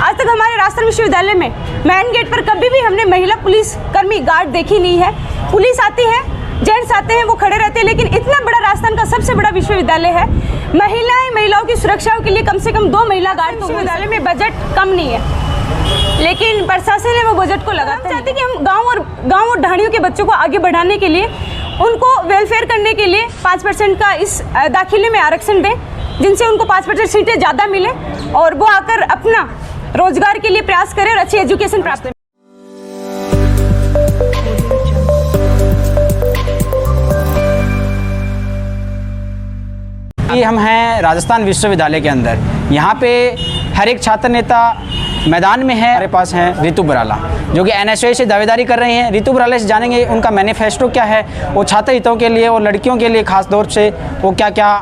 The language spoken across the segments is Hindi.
आज तक हमारे राजस्थान विश्वविद्यालय में मेन गेट पर कभी भी हमने महिला पुलिस कर्मी गार्ड देखी नहीं है। पुलिस आती है, जेंट्स आते हैं, वो खड़े रहते हैं, लेकिन इतना बड़ा राजस्थान का सबसे बड़ा विश्वविद्यालय है, महिलाओं की सुरक्षा के लिए कम से कम 2 महिला गार्ड। विश्वविद्यालय में बजट कम नहीं है, लेकिन प्रशासन है वो बजट को लगाते हैं। चाहते कि हम गांव और ढाणियों के बच्चों को आगे बढ़ाने के लिए, उनको वेलफेयर करने के लिए 5% का इस दाखिले में आरक्षण दें, जिनसे उनको 5% सीटें ज़्यादा मिले और वो आकर अपना रोजगार के लिए प्रयास करें और अच्छी एजुकेशन प्राप्त। हम हैं राजस्थान विश्वविद्यालय के अंदर। यहाँ पे हर एक छात्र नेता मैदान में है। हमारे पास हैं रितु बराला, जो कि एनएसयूआई से दावेदारी कर रही हैं। रितु बराला से जानेंगे उनका मैनिफेस्टो क्या है, वो छात्र हितों के लिए और लड़कियों के लिए खास तौर से वो क्या क्या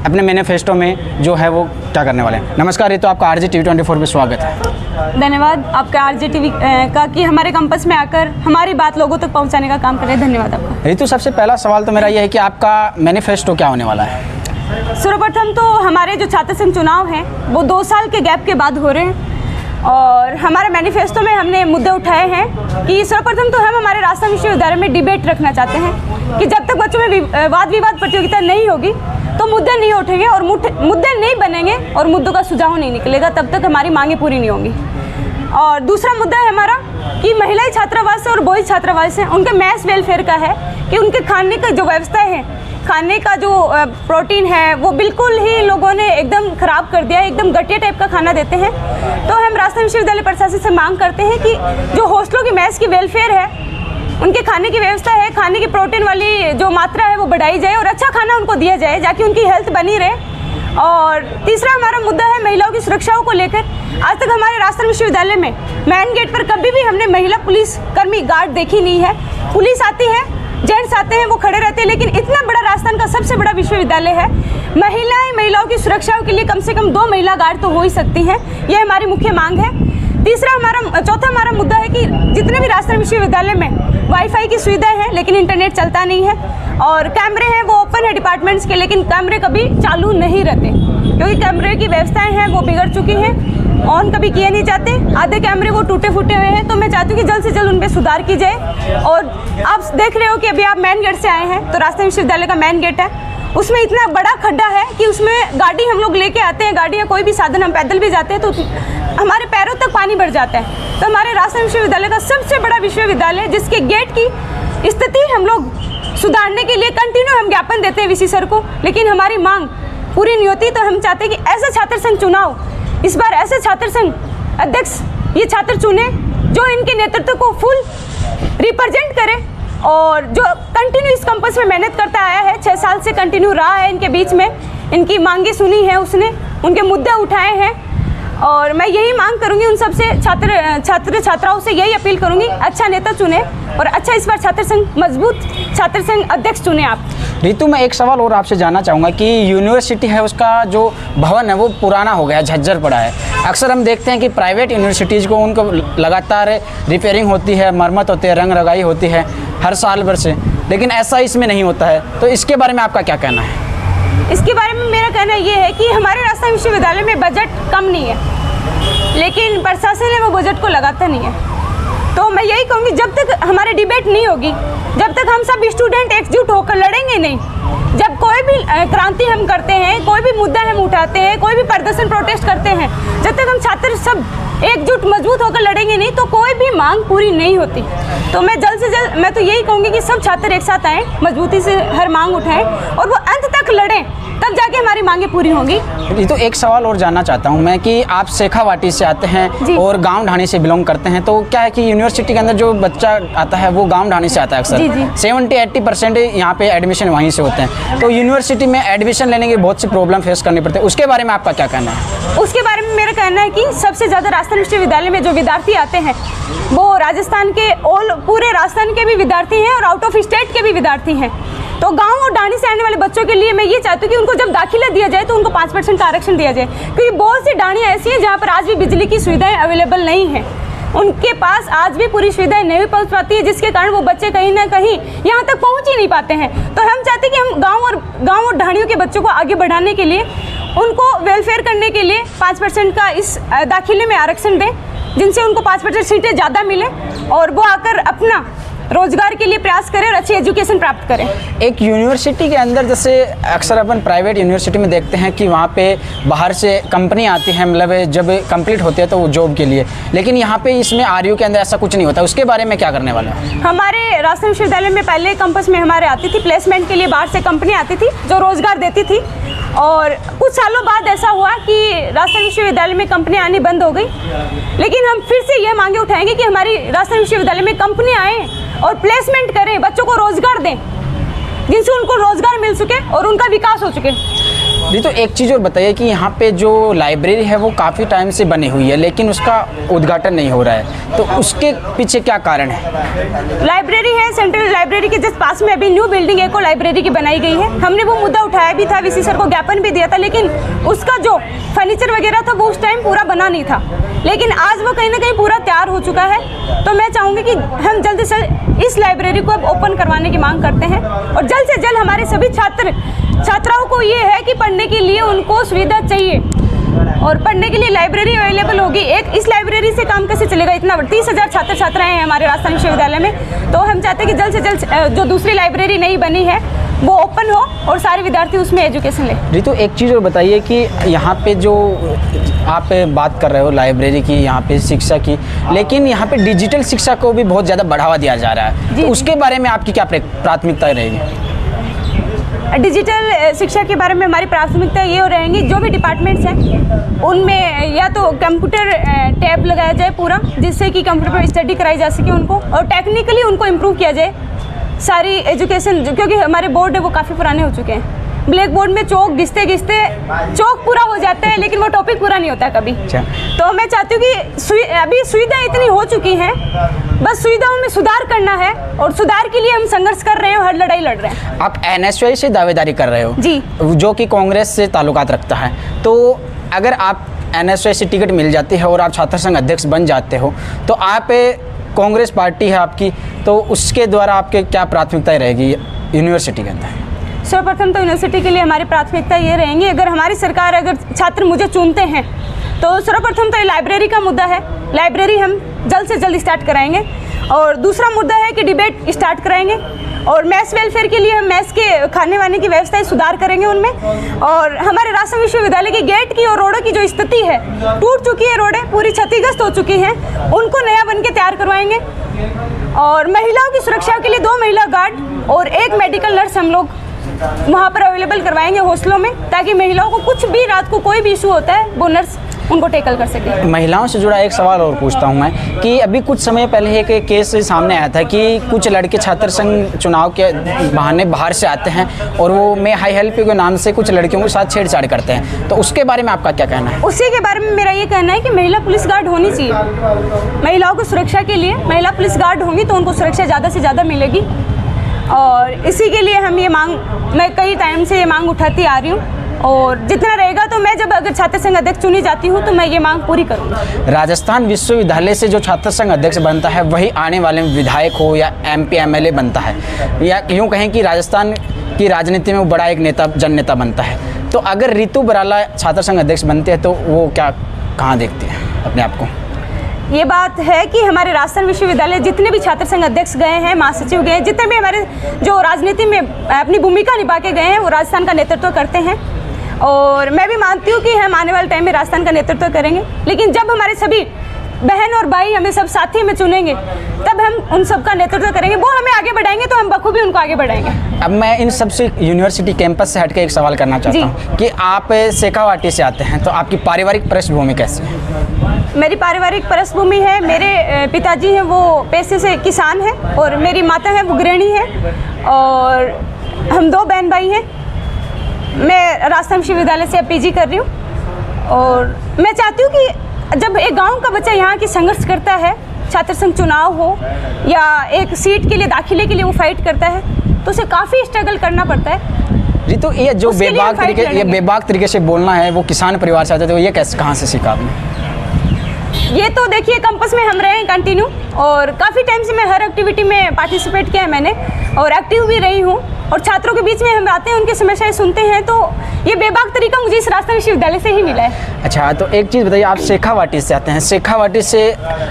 अपने मैनिफेस्टो में जो है वो क्या करने वाले हैं। नमस्कार रितु, आपका आरजे टीवी 24 में स्वागत है। धन्यवाद आपका आरजे टीवी का कि हमारे कैंपस में आकर हमारी बात लोगों तक पहुँचाने का काम कर रहे हैं। धन्यवाद आपका। रितु, सबसे पहला सवाल तो मेरा ये है कि आपका मैनिफेस्टो क्या होने वाला है? सर्वप्रथम तो हमारे जो छात्र संघ चुनाव हैं वो 2 साल के गैप के बाद हो रहे हैं, और हमारे मैनिफेस्टो में हमने मुद्दे उठाए हैं कि सर्वप्रथम तो हम हमारे राजस्थान विश्वविद्यालय में डिबेट रखना चाहते हैं कि जब तक बच्चों में वाद विवाद प्रतियोगिता नहीं होगी तो मुद्दे नहीं उठेंगे और मुद्दे नहीं बनेंगे और मुद्दों का सुझाव नहीं निकलेगा, तब तक हमारी मांगें पूरी नहीं होंगी। और दूसरा मुद्दा है हमारा कि महिलाएं छात्रावास और बॉयज छात्रावास हैं, उनके मैस वेलफेयर का है कि उनके खाने का जो व्यवस्था है, खाने का जो प्रोटीन है वो बिल्कुल ही लोगों ने एकदम ख़राब कर दिया है, एकदम घटिया टाइप का खाना देते हैं। तो हम राजस्थान विश्वविद्यालय प्रशासन से मांग करते हैं कि जो हॉस्टलों की मैस की वेलफेयर है, उनके खाने की व्यवस्था है, खाने की प्रोटीन वाली जो मात्रा है वो बढ़ाई जाए और अच्छा खाना उनको दिया जाए ताकि उनकी हेल्थ बनी रहे। और तीसरा हमारा मुद्दा है महिलाओं की सुरक्षाओं को लेकर। आज तक हमारे राजस्थान विश्वविद्यालय में मेन गेट पर कभी भी हमने महिला पुलिस कर्मी गार्ड देखी नहीं है। पुलिस आती है, जेंट्स आते हैं, वो खड़े रहते हैं, लेकिन इतना बड़ा राजस्थान का सबसे बड़ा विश्वविद्यालय है, महिलाओं की सुरक्षाओं के लिए कम से कम 2 महिला गार्ड तो हो ही सकती हैं। ये हमारी मुख्य मांग है। चौथा हमारा मुद्दा है कि जितने भी राजस्थान विश्वविद्यालय में वाईफाई की सुविधाएं हैं लेकिन इंटरनेट चलता नहीं है, और कैमरे हैं वो ओपन है डिपार्टमेंट्स के, लेकिन कैमरे कभी चालू नहीं रहते क्योंकि कैमरे की व्यवस्थाएं हैं वो बिगड़ चुकी हैं, ऑन कभी किए नहीं जाते, आधे कैमरे वो टूटे फूटे हुए हैं। तो मैं चाहती हूँ कि जल्द से जल्द उन पर सुधार की जाए। और आप देख रहे हो कि अभी आप मेन गेट से आए हैं, तो राजस्थान विश्वविद्यालय का मेन गेट है, उसमें इतना बड़ा खड्डा है कि उसमें गाड़ी हम लोग लेके आते हैं, गाड़ी या कोई भी साधन, हम पैदल भी जाते हैं तो हमारे पैरों तक पानी भर जाता है। तो हमारे राजस्थान विश्वविद्यालय का सबसे बड़ा विश्वविद्यालय, जिसके गेट की स्थिति हम लोग सुधारने के लिए कंटिन्यू हम ज्ञापन देते हैं वीसी सर को, लेकिन हमारी मांग पूरी नहीं होती। तो हम चाहते हैं कि ऐसे छात्र संघ चुनाव, इस बार ऐसे छात्र संघ अध्यक्ष ये छात्र चुने जो इनके नेतृत्व को फुल रिप्रेजेंट करे और जो कंटिन्यू इस कैंपस में मेहनत करता आया है, 6 साल से कंटिन्यू रहा है इनके बीच में, इनकी मांगे सुनी है उसने, उनके मुद्दे उठाए हैं। और मैं यही मांग करूंगी उन सबसे छात्राओं से यही अपील करूंगी, अच्छा नेता चुने और अच्छा इस बार छात्र संघ, मजबूत छात्र संघ अध्यक्ष चुने आप। रितु, मैं एक सवाल और आपसे जानना चाहूँगा कि यूनिवर्सिटी है उसका जो भवन है वो पुराना हो गया, झज्जर पड़ा है। अक्सर हम देखते हैं कि प्राइवेट यूनिवर्सिटीज़ को उनको लगातार रिपेयरिंग होती है, मरम्मत होती है, रंग रगाई होती है हर साल भर से, लेकिन ऐसा इसमें नहीं होता है। तो इसके बारे में आपका क्या कहना है? इसके बारे में मेरा कहना ये है कि हमारे राजस्थान विश्वविद्यालय में बजट कम नहीं है, लेकिन प्रशासन है वो बजट को लगाता नहीं है। तो मैं यही कहूँगी जब तक हमारी डिबेट नहीं होगी, जब तक हम सब स्टूडेंट एकजुट होकर लड़ेंगे नहीं, जब कोई भी क्रांति हम करते हैं, कोई भी मुद्दा हम उठाते हैं, कोई भी प्रदर्शन प्रोटेस्ट करते हैं, जब तक हम छात्र सब एकजुट मजबूत होकर लड़ेंगे नहीं तो कोई भी मांग पूरी नहीं होती। तो मैं जल्द से जल्द मैं तो यही कहूँगी कि सब छात्र एक साथ आएँ, मजबूती से हर मांग उठाएं और वो अंत तक लड़ें, तब जाके हमारी मांगें पूरी होंगी। ये तो एक सवाल और जानना चाहता हूँ मैं कि आप शेखावाटी से आते हैं और गांव ढाणी से बिलोंग करते हैं, तो क्या है कि यूनिवर्सिटी के अंदर जो बच्चा आता है वो गांव ढाणी से आता है अक्सर, 70-80% यहाँ पे एडमिशन वहीं से होते हैं। तो यूनिवर्सिटी में एडमिशन लेने की बहुत सी प्रॉब्लम फेस करनी पड़ती है, उसके बारे में आपका क्या कहना है? उसके बारे में मेरा कहना है कि सबसे ज़्यादा राजस्थान विश्वविद्यालय में जो विद्यार्थी आते हैं वो राजस्थान के पूरे राजस्थान के भी विद्यार्थी हैं और आउट ऑफ स्टेट के भी विद्यार्थी हैं। तो गांव और ढाणी से आने वाले बच्चों के लिए मैं ये चाहती हूँ कि उनको जब दाखिला दिया जाए तो उनको 5% का आरक्षण दिया जाए, क्योंकि बहुत सी ढाणियाँ ऐसी हैं जहाँ पर आज भी बिजली की सुविधाएं अवेलेबल नहीं हैं, उनके पास आज भी पूरी सुविधाएं नहीं पहुँच पाती है, जिसके कारण वो बच्चे कहीं ना कहीं यहाँ तक पहुँच ही नहीं पाते हैं। तो हम चाहते हैं कि हम गाँव और ढाणियों के बच्चों को आगे बढ़ाने के लिए उनको वेलफेयर करने के लिए 5% का इस दाखिले में आरक्षण दें, जिनसे उनको 5% सीटें ज़्यादा मिले और वो आकर अपना रोजगार के लिए प्रयास करें और अच्छी एजुकेशन प्राप्त करें। एक यूनिवर्सिटी के अंदर जैसे अक्सर अपन प्राइवेट यूनिवर्सिटी में देखते हैं कि वहाँ पे बाहर से कंपनी आती है, मतलब जब कंप्लीट होते हैं तो वो जॉब के लिए, लेकिन यहाँ पे इसमें आरयू के अंदर ऐसा कुछ नहीं होता। उसके बारे में क्या करने वाला है? हमारे राजस्थान विश्वविद्यालय में पहले कैंपस में हमारे आती थी प्लेसमेंट के लिए, बाहर से कंपनी आती थी जो रोजगार देती थी, और कुछ सालों बाद ऐसा हुआ कि राजस्थान विश्वविद्यालय में कंपनी आनी बंद हो गई। लेकिन हम फिर से ये मांगे उठाएंगे कि हमारी राजस्थान विश्वविद्यालय में कंपनी आए और प्लेसमेंट करें, बच्चों को रोजगार दें, जिनसे उनको रोजगार मिल सके और उनका विकास हो सके। जी, तो एक चीज़ और बताइए कि यहाँ पे जो लाइब्रेरी है वो काफ़ी टाइम से बनी हुई है, लेकिन उसका उद्घाटन नहीं हो रहा है, तो उसके पीछे क्या कारण है? लाइब्रेरी है, सेंट्रल लाइब्रेरी के जस्ट पास में अभी न्यू बिल्डिंग एको लाइब्रेरी की बनाई गई है। हमने वो मुद्दा उठाया भी था, वीसी सर को ज्ञापन भी दिया था, लेकिन उसका जो फर्नीचर वगैरह था वो उस टाइम पूरा बना नहीं था, लेकिन आज वो कहीं ना कहीं पूरा तैयार हो चुका है। तो मैं चाहूँगी कि हम जल्द से जल्द इस लाइब्रेरी को अब ओपन करवाने की मांग करते हैं, और जल्द से जल्द हमारे सभी छात्राओं को ये है कि पढ़ने के लिए उनको सुविधा चाहिए और पढ़ने के लिए लाइब्रेरी अवेलेबल होगी। एक इस लाइब्रेरी से काम कैसे चलेगा? इतना 30,000 छात्र छात्राएं हैं हमारे राजस्थान विश्वविद्यालय में, तो हम चाहते हैं कि जल्द से जल्द जो दूसरी लाइब्रेरी नई बनी है वो ओपन हो और सारे विद्यार्थी उसमें एजुकेशन लें। रितु, एक चीज़ और बताइए कि यहाँ पे जो आप बात कर रहे हो लाइब्रेरी की, यहाँ पे शिक्षा की, लेकिन यहाँ पे डिजिटल शिक्षा को भी बहुत ज़्यादा बढ़ावा दिया जा रहा है, तो उसके बारे में आपकी क्या प्राथमिकता रहेगी? डिजिटल शिक्षा के बारे में हमारी प्राथमिकता ये हो रहेंगी, जो भी डिपार्टमेंट्स हैं उनमें या तो कंप्यूटर टैब लगाया जाए पूरा, जिससे कि कंप्यूटर पर स्टडी कराई जा सके उनको, और टेक्निकली उनको इम्प्रूव किया जाए सारी एजुकेशन, क्योंकि हमारे बोर्ड है वो काफ़ी पुराने हो चुके हैं। ब्लैक बोर्ड में चौक घिसते घिसते चौक पूरा हो जाता है, लेकिन वो टॉपिक पूरा नहीं होता कभी। तो मैं चाहती हूँ कि अभी सुविधा इतनी हो चुकी हैं, बस सुविधाओं में सुधार करना है, और सुधार के लिए हम संघर्ष कर रहे हैं, हर लड़ाई लड़ रहे हैं। आप एनएसयूआई से दावेदारी कर रहे हो जी, जो कि कांग्रेस से ताल्लुकात रखता है, तो अगर आप एनएसयूआई से टिकट मिल जाती है और आप छात्र संघ अध्यक्ष बन जाते हो, तो आप कांग्रेस पार्टी है आपकी, तो उसके द्वारा आपके क्या प्राथमिकताएं रहेगी यूनिवर्सिटी के अंदर? सर्वप्रथम तो यूनिवर्सिटी के लिए हमारी प्राथमिकता ये रहेंगी, अगर हमारी सरकार, अगर छात्र मुझे चुनते हैं, तो सर्वप्रथम तो ये लाइब्रेरी का मुद्दा है, लाइब्रेरी हम जल्द से जल्द स्टार्ट कराएंगे, और दूसरा मुद्दा है कि डिबेट स्टार्ट कराएंगे, और मैस वेलफेयर के लिए हम मैस के खाने वाने की व्यवस्थाएं सुधार करेंगे उनमें, और हमारे राजस्थान विश्वविद्यालय की गेट की और रोडों की जो स्थिति है, टूट चुकी है रोडें, पूरी क्षतिग्रस्त हो चुकी हैं, उनको नया बन के तैयार करवाएंगे, और महिलाओं की सुरक्षा के लिए 2 महिला गार्ड और 1 मेडिकल नर्स हम लोग वहाँ पर अवेलेबल करवाएंगे हॉस्टलों में, ताकि महिलाओं को कुछ भी रात को कोई भी इशू होता है वो नर्स उनको टेकल कर सके। महिलाओं से जुड़ा एक सवाल और पूछता हूं मैं कि अभी कुछ समय पहले एक केस सामने आया था कि कुछ लड़के छात्र संघ चुनाव के बहाने बाहर से आते हैं और वो मैं हाई हेल्प के नाम से कुछ लड़कियों के साथ छेड़छाड़ करते हैं, तो उसके बारे में आपका क्या कहना है? उसी के बारे में मेरा ये कहना है कि महिला पुलिस गार्ड होनी चाहिए। महिलाओं की सुरक्षा के लिए महिला पुलिस गार्ड होंगी तो उनको सुरक्षा ज़्यादा से ज़्यादा मिलेगी, और इसी के लिए हम ये मांग, मैं कई टाइम से ये मांग उठाती आ रही हूँ, और जितना रहेगा तो मैं जब अगर छात्र संघ अध्यक्ष चुनी जाती हूँ तो मैं ये मांग पूरी करूँगी। राजस्थान विश्वविद्यालय से जो छात्र संघ अध्यक्ष बनता है वही आने वाले विधायक हो या MP MLA बनता है, या यूँ कहें कि राजस्थान की राजनीति में वो बड़ा एक नेता, जननेता बनता है। तो अगर रितु बराला छात्र संघ अध्यक्ष बनते हैं तो वो क्या, कहाँ देखते हैं अपने आप को? ये बात है कि हमारे राजस्थान विश्वविद्यालय जितने भी छात्र संघ अध्यक्ष गए हैं, महासचिव गए हैं, जितने भी हमारे जो राजनीति में अपनी भूमिका निभा के गए हैं, वो राजस्थान का नेतृत्व करते हैं, और मैं भी मानती हूँ कि हम आने वाले टाइम में राजस्थान का नेतृत्व करेंगे। लेकिन जब हमारे सभी बहन और भाई हमें सब साथी में चुनेंगे तब हम उन सब का नेतृत्व करेंगे, वो हमें आगे बढ़ाएंगे तो हम बखूबी उनको आगे बढ़ाएंगे। अब मैं इन सबसे यूनिवर्सिटी कैंपस से हटकर एक सवाल करना चाहता हूँ कि आप शेखावाटी से आते हैं, तो आपकी पारिवारिक पृष्ठभूमि कैसी है? मेरी पारिवारिक पृष्ठभूमि है, मेरे पिताजी हैं वो पेशे से किसान हैं, और मेरी माता है वो गृहिणी है, और हम 2 बहन भाई हैं। मैं राजस्थान विश्वविद्यालय से PG कर रही हूँ, और मैं चाहती हूँ कि जब एक गांव का बच्चा यहाँ की संघर्ष करता है, छात्र संघ चुनाव हो या एक सीट के लिए, दाखिले के लिए वो फाइट करता है, तो उसे काफ़ी स्ट्रगल करना पड़ता है। रितु, ये जो बेबाक तरीके से बोलना है, वो किसान परिवार से आते थे, ये कैसे, कहाँ से सीखा आपने? ये तो देखिए कैंपस में हम रहे हैं कंटिन्यू, और काफ़ी टाइम से मैं हर एक्टिविटी में पार्टिसिपेट किया है मैंने, और एक्टिव भी रही हूँ, और छात्रों के बीच में हम आते हैं, उनकी समस्याएं सुनते हैं। तो ये बेबाक तरीका मुझे इस राजस्थान विश्वविद्यालय से ही मिला है। अच्छा, तो एक चीज़ बताइए, आप शेखावाटी से आते हैं। शेखावाटी से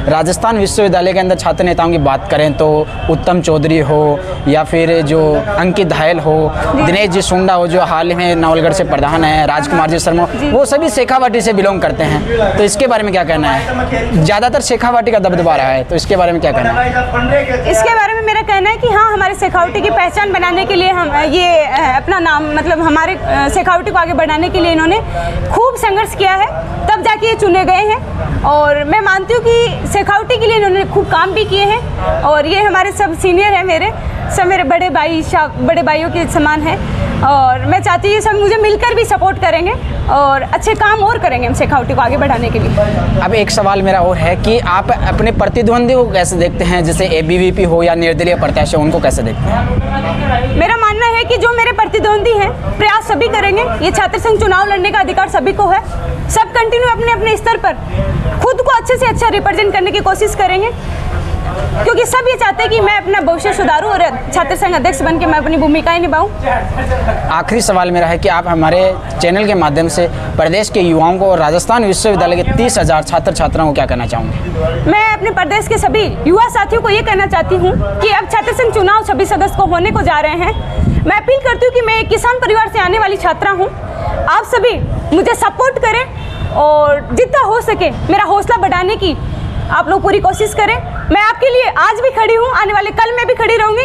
राजस्थान विश्वविद्यालय के अंदर छात्र नेताओं की बात करें तो उत्तम चौधरी हो या फिर जो अंकित धायल हो, दिनेश जी सुंडा हो जो हाल में नवलगढ़ से प्रधान है, राजकुमार जी शर्मा, वो सभी शेखावाटी से बिलोंग करते हैं। तो इसके बारे में क्या कहना है? ज़्यादातर शेखावाटी का दबदबा रहा है, तो इसके बारे में क्या कहना है? इसके बारे में मेरा कहना है कि हाँ, हमारे शेखावाटी की पहचान बनाने के लिए हम ये अपना नाम मतलब हमारे शेखावाटी को आगे बढ़ाने के लिए इन्होंने खूब संघर्ष किया है, तब जाके ये चुने गए हैं। और मैं मानती हूँ कि शेखावाटी के लिए इन्होंने खूब काम भी किए हैं। और ये हमारे सब सीनियर हैं, सब मेरे बड़े भाइयों के समान हैं। और मैं चाहती हूँ ये सब मुझे मिलकर भी सपोर्ट करेंगे और अच्छे काम और करेंगे हम शेखावाटी को आगे बढ़ाने के लिए। अब एक सवाल मेरा और है कि आप अपने प्रतिद्वंदी को कैसे देखते हैं? जैसे ABVP हो या निर्दलीय प्रत्याशी, उनको कैसे देखते हैं? मेरा मानना है कि जो मेरे प्रतिद्वंदी हैं, प्रयास सभी करेंगे। ये छात्र संघ चुनाव लड़ने का अधिकार सभी को है। सब कंटिन्यू अपने अपने स्तर पर खुद को अच्छे से अच्छा रिप्रेजेंट करने की कोशिश करेंगे, क्योंकि सब ये चाहते हैं कि मैं अपना भविष्य सुधारूं और छात्र संघ अध्यक्ष बन के मैं अपनी भूमिकाएं निभाऊं। आखिरी सवाल मेरा है कि आप हमारे चैनल के माध्यम से प्रदेश के युवाओं को और राजस्थान विश्वविद्यालय के 30,000 छात्र छात्राओं को क्या कहना चाहूँगी? मैं अपने प्रदेश के सभी युवा साथियों को ये कहना चाहती हूँ कि अब छात्र संघ चुनाव 26 अगस्त को होने को जा रहे हैं। मैं अपील करती हूँ कि मैं एक किसान परिवार से आने वाली छात्रा हूँ। आप सभी मुझे सपोर्ट करें और जितना हो सके मेरा हौसला बढ़ाने की आप लोग पूरी कोशिश करें। मैं आपके लिए आज भी खड़ी हूँ, आने वाले कल में भी खड़ी रहूँगी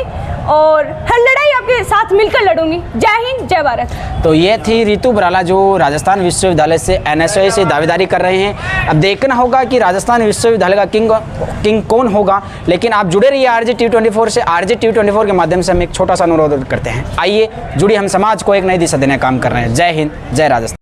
और हर लड़ाई आपके साथ मिलकर लड़ूंगी। जय हिंद, जय भारत। तो ये थी रितु बराला जो राजस्थान विश्वविद्यालय से NSOA से दावेदारी कर रहे हैं। अब देखना होगा कि राजस्थान विश्वविद्यालय का किंग कौन होगा। लेकिन आप जुड़े रहिए RJ T24 से। RJ T24 के माध्यम से हम एक छोटा सा अनुरोध करते हैं, आइए जुड़िए, हम समाज को एक नई दिशा देने का काम कर रहे हैं। जय हिंद, जय राजस्थान।